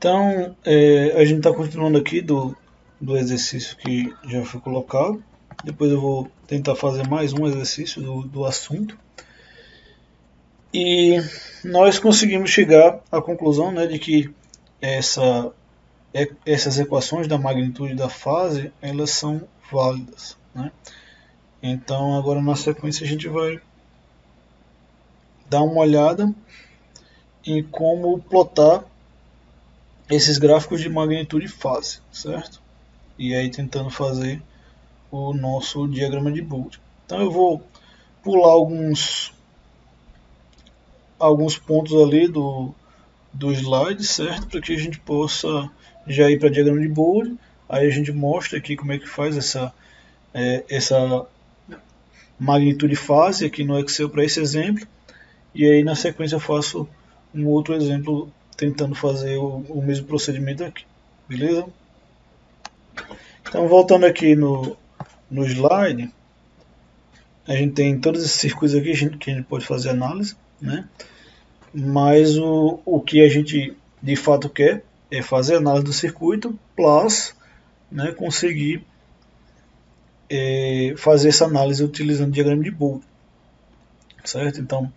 Então, a gente está continuando aqui do exercício que já foi colocado. Depois eu vou tentar fazer mais um exercício do assunto. E nós conseguimos chegar à conclusão, né, de que essas equações da magnitude da fase, elas são válidas, né? Então agora na sequência a gente vai dar uma olhada em como plotar esses gráficos de magnitude e fase, certo? E aí tentando fazer o nosso diagrama de Bode. Então eu vou pular alguns pontos ali do slide, certo? Para que a gente possa já ir para diagrama de Bode. Aí a gente mostra aqui como é que faz essa magnitude fase aqui no Excel para esse exemplo. E aí na sequência eu faço um outro exemplo tentando fazer o mesmo procedimento aqui. Beleza? Então voltando aqui no slide, a gente tem todos esses circuitos aqui que a gente pode fazer análise, né? Mas o que a gente de fato quer é fazer análise do circuito plus, né, conseguir fazer essa análise utilizando o diagrama de Bode, certo? Então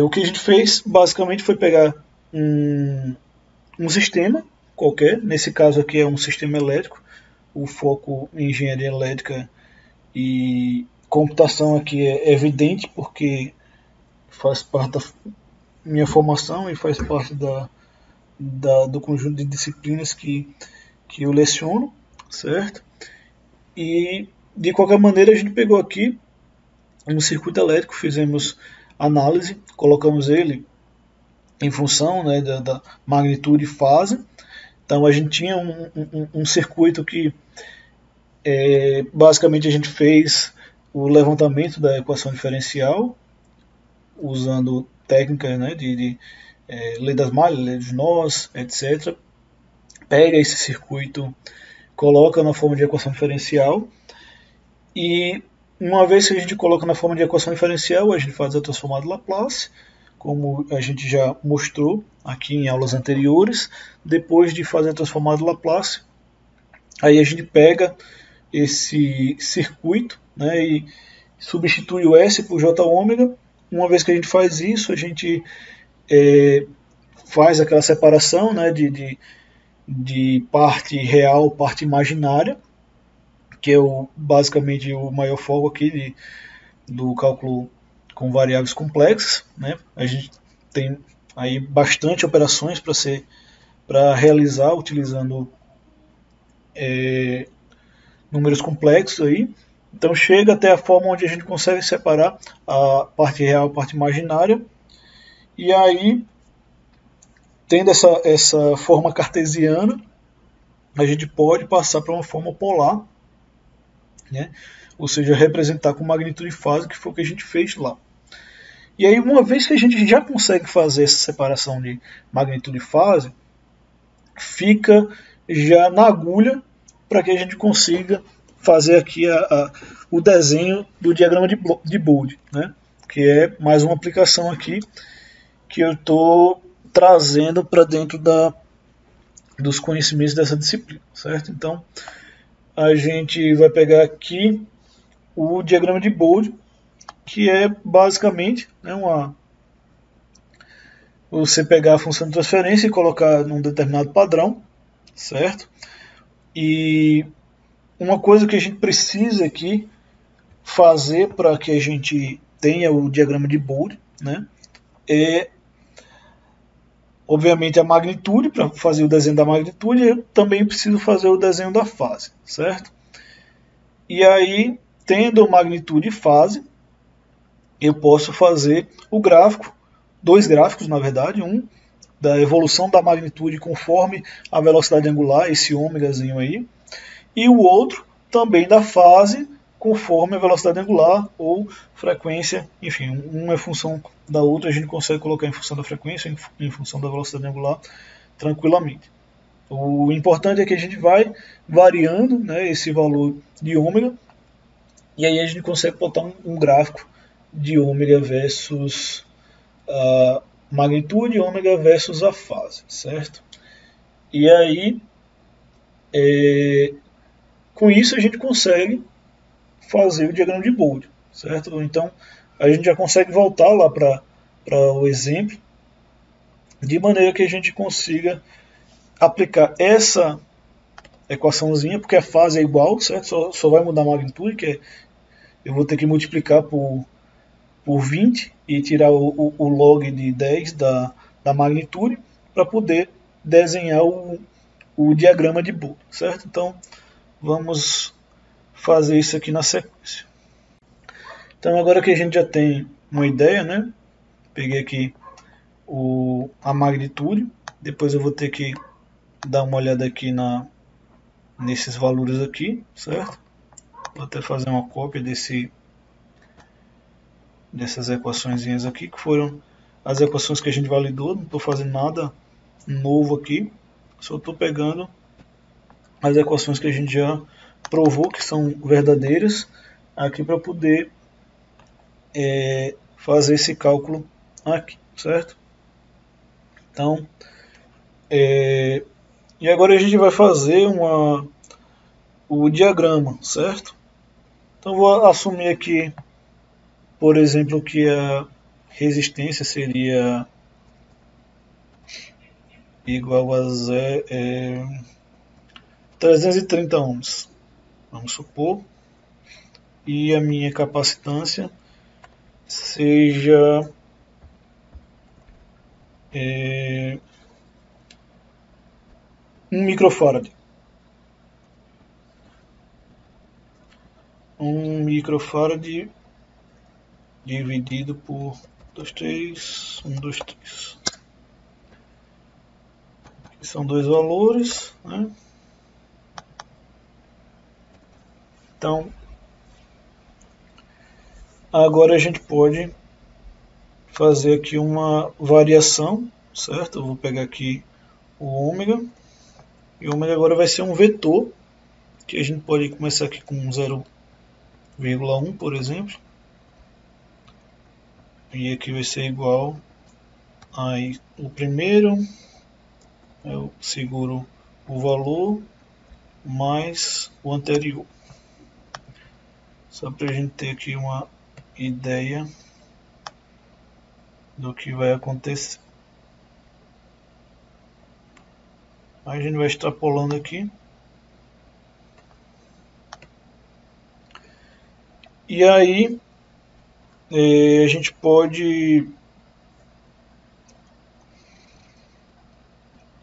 o que a gente fez basicamente foi pegar um sistema qualquer, nesse caso aqui é um sistema elétrico, o foco em engenharia elétrica e computação aqui é evidente porque faz parte da minha formação e faz parte do conjunto de disciplinas que eu leciono, certo? E de qualquer maneira a gente pegou aqui um circuito elétrico, fizemos análise, colocamos ele em função, né, da magnitude e fase. Então a gente tinha um circuito que basicamente a gente fez o levantamento da equação diferencial usando técnicas, né, de lei das malhas, lei dos nós, etc. Pega esse circuito, coloca na forma de equação diferencial e uma vez que a gente coloca na forma de equação diferencial, a gente faz a transformada de Laplace, como a gente já mostrou aqui em aulas anteriores. Depois de fazer a transformada de Laplace, aí a gente pega esse circuito, né, e substitui o S por J ômega. Uma vez que a gente faz isso, a gente faz aquela separação, né, de parte real, parte imaginária, que é basicamente o maior foco aqui do cálculo com variáveis complexas, né? A gente tem aí bastante operações para realizar utilizando números complexos aí. Então chega até a forma onde a gente consegue separar a parte real e a parte imaginária. E aí, tendo essa forma cartesiana, a gente pode passar para uma forma polar, né? Ou seja, representar com magnitude e fase, que foi o que a gente fez lá. E aí, uma vez que a gente já consegue fazer essa separação de magnitude e fase, fica já na agulha para que a gente consiga fazer aqui o desenho do diagrama de Bode, né? Que é mais uma aplicação aqui que eu estou trazendo para dentro dos conhecimentos dessa disciplina, certo? Então, a gente vai pegar aqui o diagrama de Bode, que é basicamente, né, você pegar a função de transferência e colocar num determinado padrão, certo? E uma coisa que a gente precisa aqui fazer para que a gente tenha o diagrama de Bode, né, é obviamente a magnitude. Para fazer o desenho da magnitude, eu também preciso fazer o desenho da fase, certo? E aí, tendo magnitude e fase, eu posso fazer o gráfico, dois gráficos na verdade, um da evolução da magnitude conforme a velocidade angular, esse ômegazinho aí, e o outro também da fase conforme a velocidade angular ou frequência, enfim, uma é função da outra, a gente consegue colocar em função da frequência, em função da velocidade angular, tranquilamente. O importante é que a gente vai variando, né, esse valor de ômega, e aí a gente consegue botar um gráfico de ômega versus a magnitude, ômega versus a fase, certo? E aí, com isso a gente consegue fazer o diagrama de Bode, certo? Então a gente já consegue voltar lá para o exemplo, de maneira que a gente consiga aplicar essa equaçãozinha, porque a fase é igual, certo? Só vai mudar a magnitude, que eu vou ter que multiplicar por 20 e tirar o log de 10 da magnitude para poder desenhar o diagrama de Bode, certo? Então vamos fazer isso aqui na sequência. Então agora que a gente já tem uma ideia, né? Peguei aqui a magnitude, depois eu vou ter que dar uma olhada aqui nesses valores aqui, certo? Vou até fazer uma cópia dessas equações aqui, que foram as equações que a gente validou, não estou fazendo nada novo aqui, só estou pegando as equações que a gente já provou que são verdadeiras aqui para poder fazer esse cálculo aqui, certo? Então, e agora a gente vai fazer o diagrama, certo? Então vou assumir aqui, por exemplo, que a resistência seria igual a 330 ohms, vamos supor, e a minha capacitância seja 1 microfarad. 1 microfarad dividido por 2, 3, 1, 2, 3. Aqui são dois valores, né? Então, agora a gente pode fazer aqui uma variação, certo? Eu vou pegar aqui o ômega, e o ômega agora vai ser um vetor, que a gente pode começar aqui com 0,1, por exemplo, e aqui vai ser igual a o primeiro, eu seguro o valor mais o anterior, só para a gente ter aqui uma ideia do que vai acontecer. Aí a gente vai extrapolando aqui. E aí a gente pode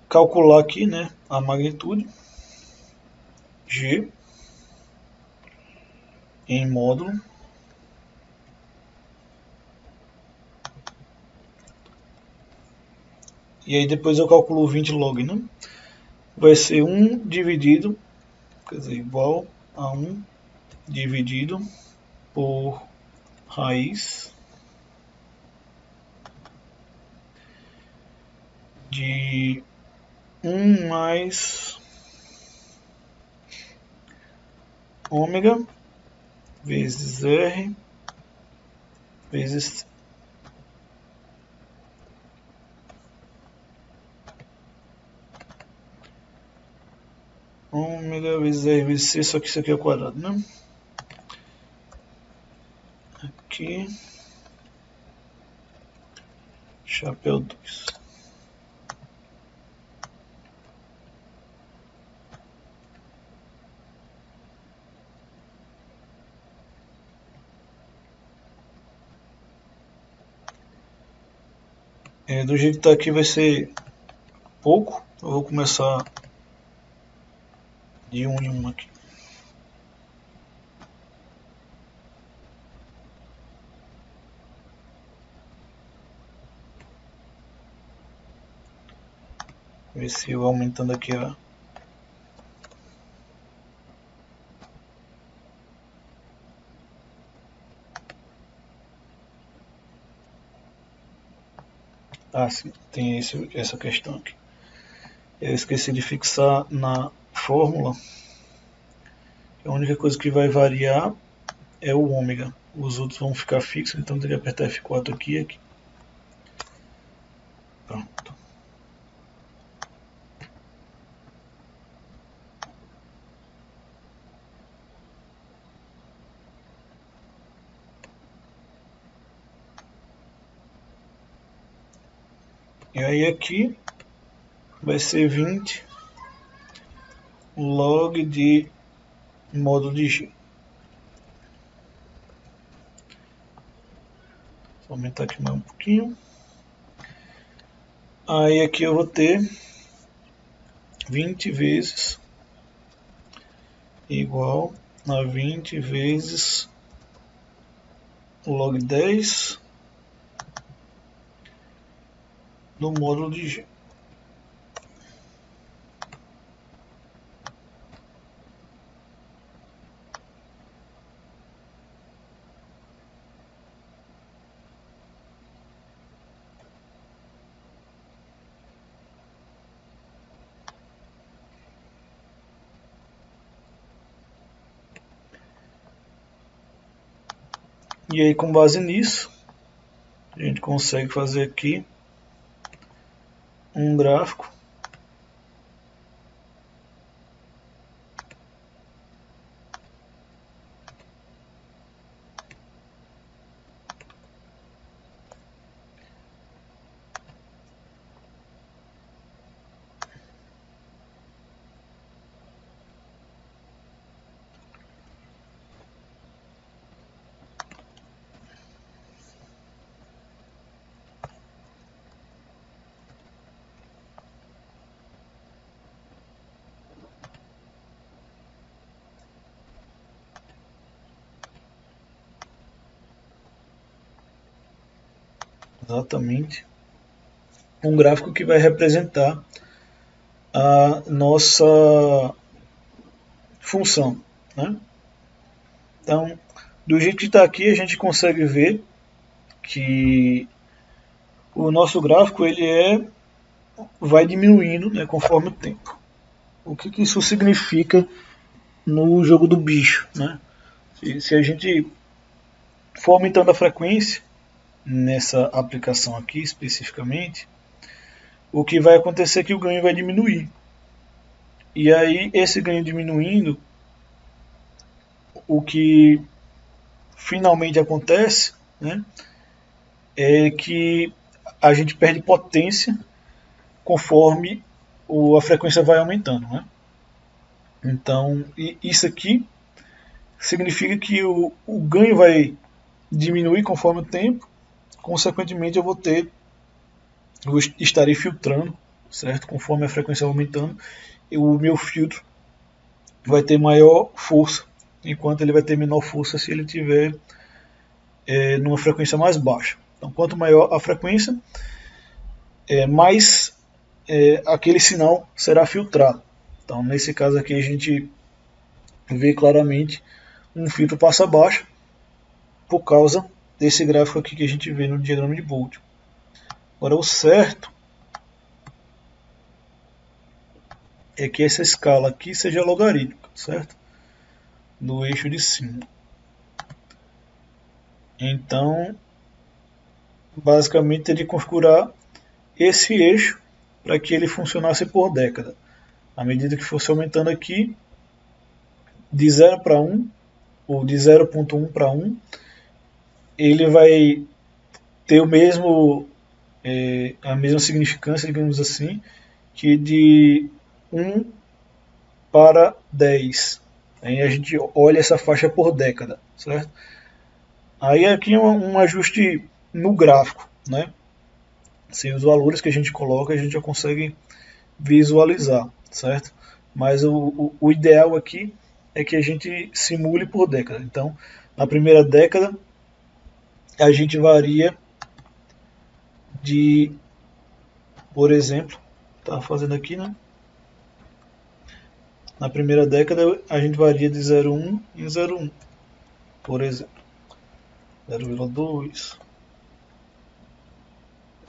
calcular aqui, né, a magnitude G em módulo. E aí depois eu calculo o 20 log, né? Vai ser 1 dividido, quer dizer, igual a 1 dividido por raiz de 1 mais ômega vezes R vezes ômega vezes R vezes C, só que isso aqui é o quadrado, né? Aqui, chapéu 2. Do jeito que está aqui vai ser pouco, eu vou começar de 1 em 1 aqui. Ver se eu aumentando aqui a sim, tem essa questão aqui. Eu esqueci de fixar na fórmula. A única coisa que vai variar é o ômega. Os outros vão ficar fixos, então tem que apertar F4 aqui e aqui. Pronto. E aí aqui vai ser 20 log de módulo de G. Vou aumentar aqui mais um pouquinho. Aí aqui eu vou ter 20 vezes igual a 20 vezes log 10 do módulo de G. E aí, com base nisso, a gente consegue fazer aqui um gráfico exatamente um gráfico que vai representar a nossa função, né? Então, do jeito que está aqui, a gente consegue ver que o nosso gráfico vai diminuindo, né, conforme o tempo. O que isso significa no jogo do bicho, né? Se a gente for aumentando a frequência nessa aplicação aqui especificamente, o que vai acontecer é que o ganho vai diminuir. E aí, esse ganho diminuindo, o que finalmente acontece, né, é que a gente perde potência conforme a frequência vai aumentando, né? Então, isso aqui significa que o ganho vai diminuir conforme o tempo, consequentemente eu estarei filtrando, certo? Conforme a frequência vai aumentando, o meu filtro vai ter maior força, enquanto ele vai ter menor força se ele tiver numa frequência mais baixa. Então, quanto maior a frequência, mais aquele sinal será filtrado. Então, nesse caso aqui, a gente vê claramente um filtro passa baixo por causa desse gráfico aqui que a gente vê no diagrama de Boole. Agora, o certo é que essa escala aqui seja logarítmica, certo? Do eixo de cima. Então, basicamente, teria que configurar esse eixo para que ele funcionasse por década. À medida que fosse aumentando aqui, de 0 para 1, ou de 0,1 para 1, ele vai ter a mesma significância, digamos assim, que de 1 para 10. Aí a gente olha essa faixa por década, certo? Aí aqui é um ajuste no gráfico, né? Se os valores que a gente coloca, a gente já consegue visualizar, certo? Mas o ideal aqui é que a gente simule por década. Então, na primeira década, a gente varia de, por exemplo, tá fazendo aqui, né? Na primeira década, a gente varia de 0,1 em 0,1, por exemplo. 0,2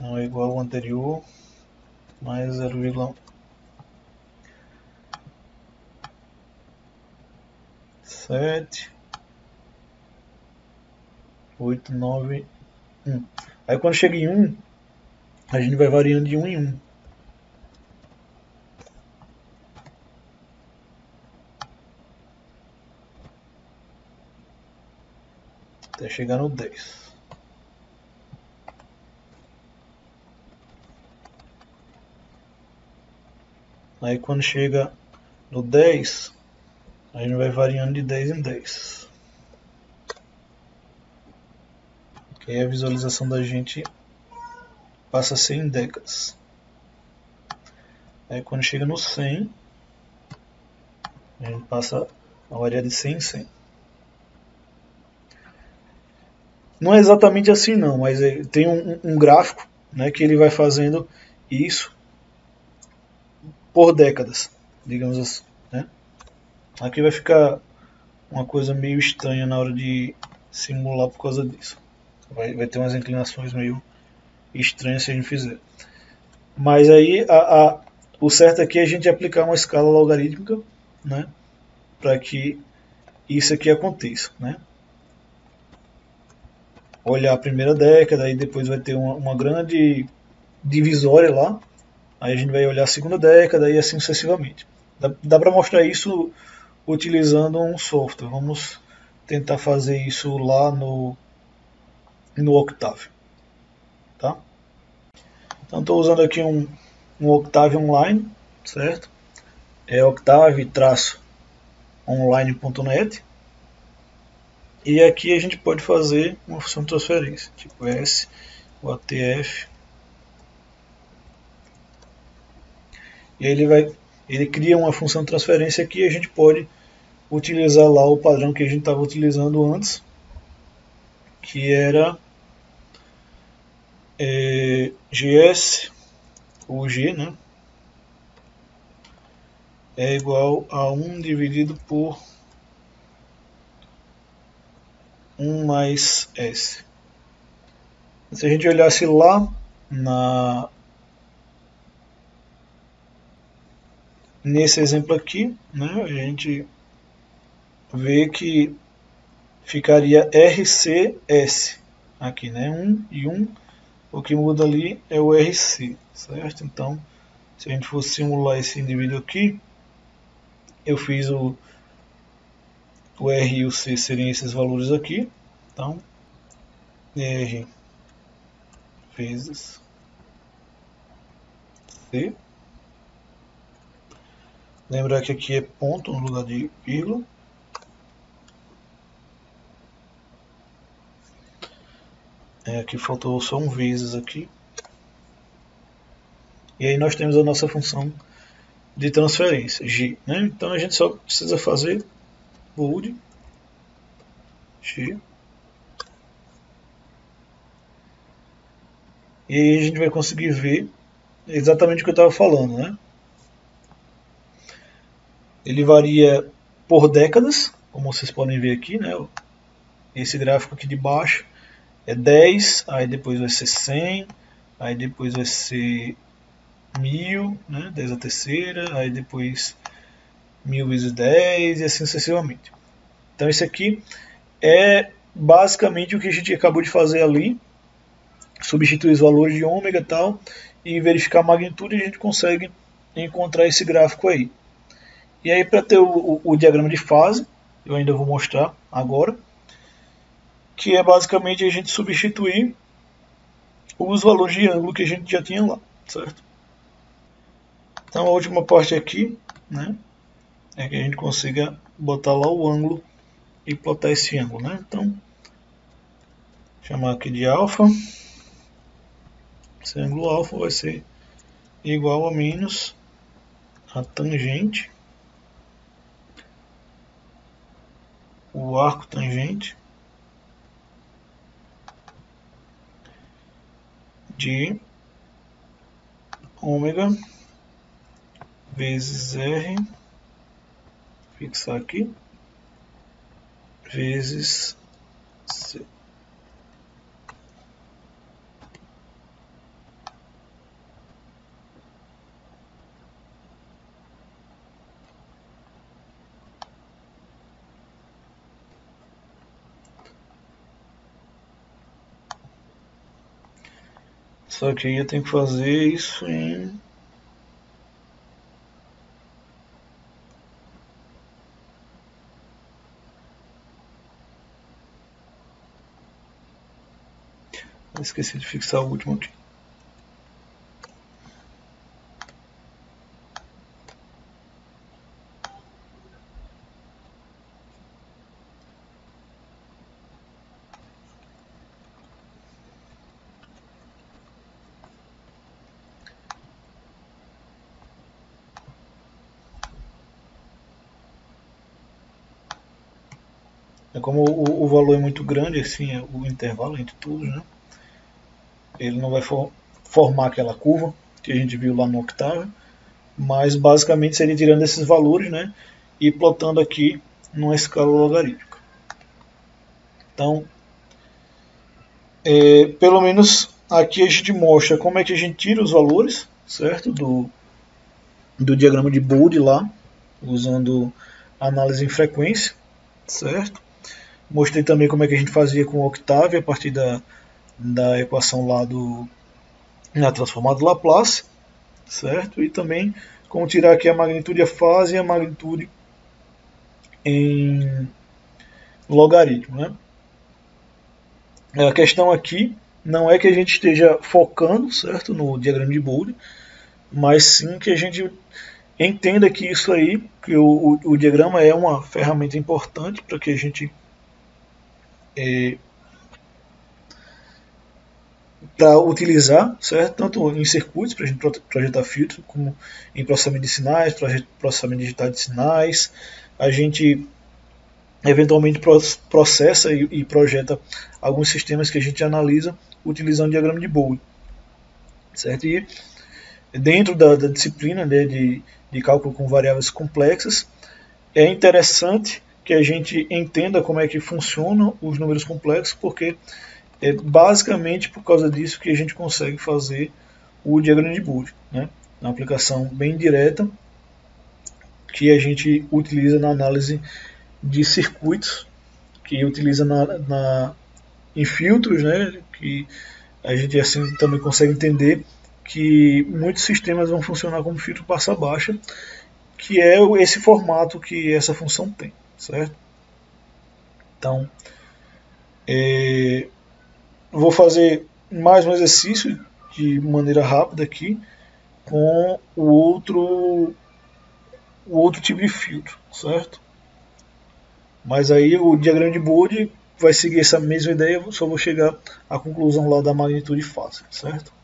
não é igual ao anterior, mais 0,1. 7, 8, 9, 1. Aí quando chega em 1, a gente vai variando de 1 em 1. Até chegar no 10. Aí quando chega no 10, a gente vai variando de 10 em 10. Que aí a visualização da gente passa a ser em décadas. Aí quando chega no 100, a gente passa a variar de 100 em 100. Não é exatamente assim não, mas tem um gráfico, né, que ele vai fazendo isso por décadas, digamos assim, né? Aqui vai ficar uma coisa meio estranha na hora de simular por causa disso. Vai ter umas inclinações meio estranhas se a gente fizer. Mas aí o certo aqui é a gente aplicar uma escala logarítmica, né, para que isso aqui aconteça, né? Olhar a primeira década, aí depois vai ter uma grande divisória lá, aí a gente vai olhar a segunda década e assim sucessivamente. Dá para mostrar isso utilizando um software. Vamos tentar fazer isso lá no Octave. Tá? Então estou usando aqui um Octave Online, certo? É octave-online.net. E aqui a gente pode fazer uma função de transferência, tipo S, o ATF. E aí ele cria uma função de transferência aqui e a gente pode utilizar lá o padrão que a gente estava utilizando antes, que era GS, o G, né, é igual a 1 dividido por 1 mais S. Se a gente olhasse lá nesse exemplo aqui, né, a gente vê que ficaria RCS aqui, né, 1 e 1, o que muda ali é o RC, certo? Então, se a gente for simular esse indivíduo aqui, eu fiz o R e o C seriam esses valores aqui, então R vezes C. Lembrar que aqui é ponto no lugar de vírgula. Aqui faltou só um vezes aqui. E aí nós temos a nossa função de transferência, G. Né? Então a gente só precisa fazer bold G. E aí a gente vai conseguir ver exatamente o que eu estava falando, né? Ele varia por décadas, como vocês podem ver aqui, né? Esse gráfico aqui de baixo é 10, aí depois vai ser 100, aí depois vai ser 1000, né? 10 a terceira, aí depois 1000 vezes 10 e assim sucessivamente. Então esse aqui é basicamente o que a gente acabou de fazer ali, substituir os valores de ômega e tal, e verificar a magnitude, a gente consegue encontrar esse gráfico aí. E aí para ter o diagrama de fase, eu ainda vou mostrar agora, que é basicamente a gente substituir os valores de ângulo que a gente já tinha lá, certo? Então a última parte aqui, né, é que a gente consiga botar lá o ângulo e plotar esse ângulo, né? Então, chamar aqui de alfa. Esse ângulo alfa vai ser igual a menos a tangente, o arco tangente de ômega vezes R, fixar aqui, vezes C. Só que aí eu tenho que fazer isso em esqueci de fixar o último aqui. Como o valor é muito grande, assim, o intervalo entre todos, né? Ele não vai formar aquela curva que a gente viu lá no Octave, mas basicamente seria tirando esses valores, né, e plotando aqui numa escala logarítmica. Então, pelo menos aqui a gente mostra como é que a gente tira os valores, certo, do diagrama de Bode lá, usando análise em frequência, certo. Mostrei também como é que a gente fazia com o Octave a partir da equação lá na transformada Laplace, certo? E também como tirar aqui a magnitude, a fase e a magnitude em logaritmo, né? A questão aqui não é que a gente esteja focando, certo, no diagrama de Bode, mas sim que a gente entenda que isso aí, que o diagrama é uma ferramenta importante para que a gente para utilizar, certo? Tanto em circuitos para a gente projetar filtro, como em processamento de sinais, processamento digital de sinais. A gente eventualmente processa e projeta alguns sistemas que a gente analisa utilizando o diagrama de Bode, certo? E dentro da disciplina, né, de cálculo com variáveis complexas, é interessante que a gente entenda como é que funcionam os números complexos, porque é basicamente por causa disso que a gente consegue fazer o diagrama de Bode, né? Uma aplicação bem direta que a gente utiliza na análise de circuitos, que utiliza em filtros, né? Que a gente assim também consegue entender que muitos sistemas vão funcionar como filtro passa baixa, que é esse formato que essa função tem, certo? Então, vou fazer mais um exercício de maneira rápida aqui com o outro tipo de filtro, certo? Mas aí o diagrama de Bode vai seguir essa mesma ideia, só vou chegar à conclusão lá da magnitude fácil, certo?